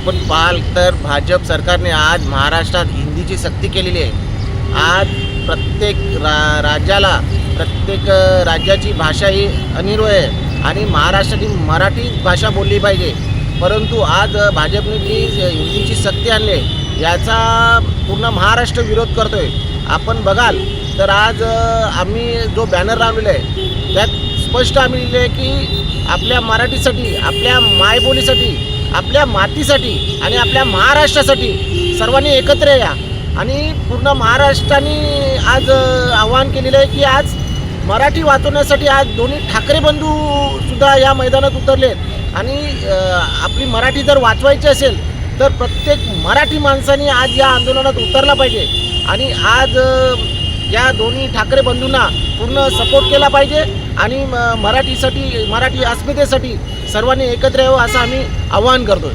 आपण पाहाल तर भाजप सरकारने आज महाराष्ट्रात हिंदीची सक्ती केलेली आहे. आज प्रत्येक राज्याला प्रत्येक राज्याची भाषा ही अनिवार्य आहे आणि महाराष्ट्राची मराठी भाषा बोलली पाहिजे. परंतु आज भाजपने जी हिंदीची सक्ती आणली आहे याचा पूर्ण महाराष्ट्र विरोध करतो आहे. आपण बघाल तर आज आम्ही जो बॅनर लावलेला आहे त्यात स्पष्ट आम्ही लिहिले आहे की आपल्या मराठीसाठी, आपल्या मायबोलीसाठी, आपल्या मातीसाठी आणि आपल्या महाराष्ट्रासाठी सर्वांनी एकत्र या. आणि पूर्ण महाराष्ट्राने आज आवाहन केलेलं आहे की आज मराठी वाचवण्यासाठी आज दोन्ही ठाकरे बंधूसुद्धा या मैदानात उतरले आहेत. आणि आपली मराठी जर वाचवायची असेल तर प्रत्येक मराठी माणसाने आज या आंदोलनात उतरला पाहिजे आणि आज या दोन्ही ठाकरे बंधूंना पूर्ण सपोर्ट केला पाहिजे आणि मराठीसाठी, मराठी अस्मितेसाठी सर्वांनी एकत्र यावं असं आम्ही आवाहन करतो.